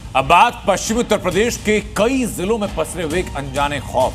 अब बात पश्चिमी उत्तर प्रदेश के कई जिलों में पसरे हुए एक अनजाने खौफ।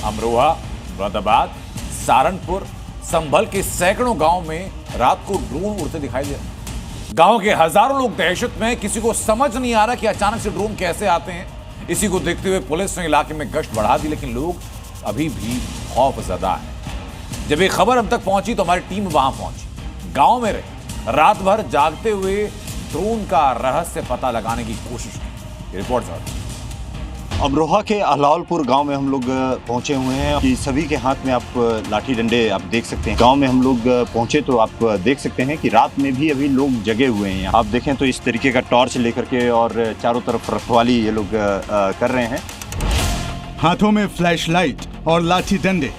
अमरोहा, मुरादाबाद, सहारनपुर, संभल के सैकड़ों गांव में रात को ड्रोन उड़ते दिखाई दे रहे। गांव के हजारों लोग दहशत में, किसी को समझ नहीं आ रहा कि अचानक से ड्रोन कैसे आते हैं। इसी को देखते हुए पुलिस ने इलाके में गश्त बढ़ा दी, लेकिन लोग अभी भी खौफजदा हैं। जब ये खबर हम तक पहुंची तो हमारी टीम वहां पहुंची, गांव में रही, रात भर जागते हुए ड्रोन का रहस्य पता लगाने की कोशिश की। Report sir. अमरोहा के अहलावलपुर गांव में हम लोग पहुंचे हुए हैं कि सभी के हाथ में आप लाठी डंडे आप देख सकते हैं। गांव में हम लोग पहुंचे तो आप देख सकते हैं कि रात में भी अभी लोग जगे हुए हैं। आप देखें तो इस तरीके का टॉर्च लेकर के और चारों तरफ रखवाली ये लोग कर रहे हैं। हाथों में फ्लैश लाइट और लाठी डंडे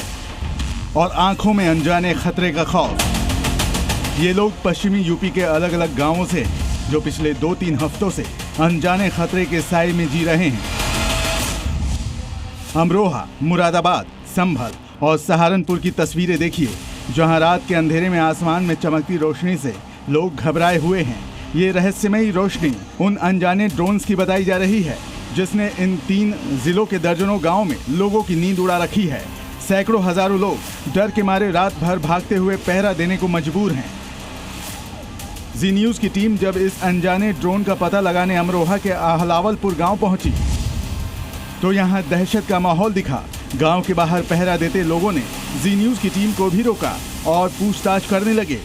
और आंखों में अनजाने खतरे का खौफ। ये लोग पश्चिमी यूपी के अलग अलग गांवों से जो पिछले 2-3 हफ्तों से अनजाने खतरे के साए में जी रहे हैं। अमरोहा, मुरादाबाद, संभल और सहारनपुर की तस्वीरें देखिए, जहां रात के अंधेरे में आसमान में चमकती रोशनी से लोग घबराए हुए हैं। ये रहस्यमयी रोशनी उन अनजाने ड्रोन्स की बताई जा रही है, जिसने इन 3 जिलों के दर्जनों गांव में लोगों की नींद उड़ा रखी है। सैकड़ों हजारों लोग डर के मारे रात भर भागते हुए पहरा देने को मजबूर हैं। जी न्यूज की टीम जब इस अनजाने ड्रोन का पता लगाने अमरोहा के अहलावलपुर गांव पहुंची तो यहां दहशत का माहौल दिखा। गांव के बाहर पहरा देते लोगों ने जी न्यूज की टीम को भी रोका और पूछताछ करने लगे।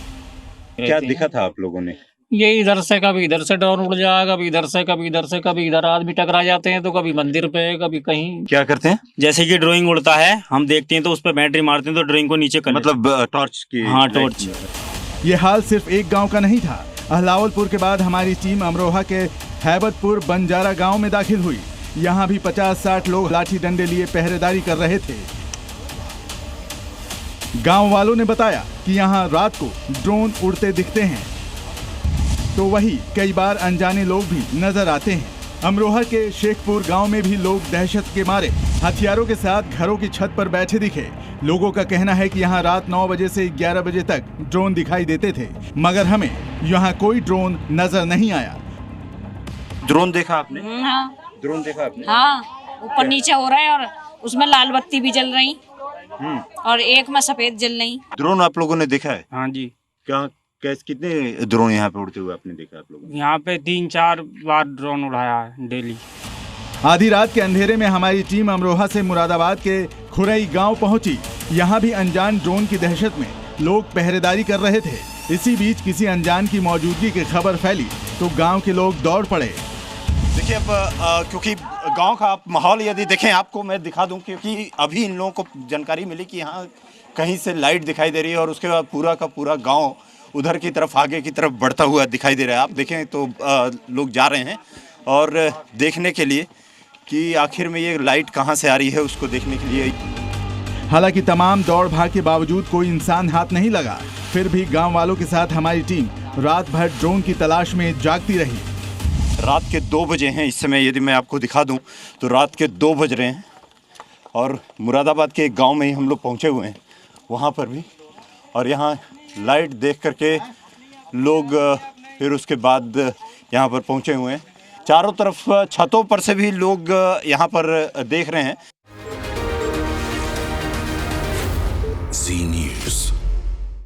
क्या दिखा था आप लोगों ने? ये इधर से कभी इधर से ड्रोन उड़ जाएगा, कभी इधर से, कभी इधर से, कभी इधर आदमी टकरा जाते हैं, तो कभी मंदिर पे, कभी कहीं। क्या करते हैं? जैसे कि ड्राइंग उड़ता है, हम देखते हैं तो उस पर बैटरी मारते हैं तो ड्राइंग को नीचे कर मतलब टॉर्च की? हाँ, टॉर्च। ये हाल सिर्फ एक गांव का नहीं था। अहलावलपुर के बाद हमारी टीम अमरोहा के हैबतपुर बंजारा गांव में दाखिल हुई। यहाँ भी 50-60 लोग लाठी डंडे लिए पहरेदारी कर रहे थे। गांव वालों ने बताया कि यहाँ रात को ड्रोन उड़ते दिखते हैं, तो वही कई बार अनजाने लोग भी नजर आते हैं। अमरोहा के शेखपुर गांव में भी लोग दहशत के मारे हथियारों के साथ घरों की छत पर बैठे दिखे। लोगों का कहना है कि यहाँ रात 9 बजे से 11 बजे तक ड्रोन दिखाई देते थे, मगर हमें यहाँ कोई ड्रोन नजर नहीं आया। ड्रोन देखा आपने? हाँ। ड्रोन देखा आपने? हाँ, ऊपर नीचे हो रहा है और उसमें लाल बत्ती भी जल रही और एक में सफेद जल रही। ड्रोन आप लोगों ने देखा है? हाँ जी। क्या कैसे कितने ड्रोन यहाँ पे उड़ते हुए आपने देखा आप लोगों ने? यहाँ पे 3-4 बार ड्रोन उड़ाया है डेली। आधी रात के अंधेरे में हमारी टीम अमरोहा से मुरादाबाद के खुरई गांव पहुंची। यहाँ भी अनजान ड्रोन की दहशत में लोग पहरेदारी कर रहे थे। इसी बीच किसी अनजान की मौजूदगी की खबर फैली तो गांव के लोग दौड़ पड़े। देखिए अब क्योंकि गांव का आप माहौल यदि देखें, आपको मैं दिखा दूं, क्योंकि अभी इन लोगों को जानकारी मिली कि यहाँ कहीं से लाइट दिखाई दे रही है और उसके बाद पूरा का पूरा गांव उधर की तरफ, आगे की तरफ बढ़ता हुआ दिखाई दे रहा है। आप देखें तो लोग जा रहे हैं और देखने के लिए कि आखिर में ये लाइट कहाँ से आ रही है, उसको देखने के लिए। हालांकि तमाम दौड़ भाग के बावजूद कोई इंसान हाथ नहीं लगा, फिर भी गांव वालों के साथ हमारी टीम रात भर ड्रोन की तलाश में जागती रही। रात के 2 बजे हैं इस समय, यदि मैं आपको दिखा दूं तो रात के 2 बज रहे हैं और मुरादाबाद के एक गांव में ही हम लोग पहुंचे हुए हैं, वहां पर भी। और यहाँ लाइट देख करके लोग फिर उसके बाद यहाँ पर पहुंचे हुए हैं। चारों तरफ छतों पर से भी लोग यहाँ पर देख रहे हैं। जी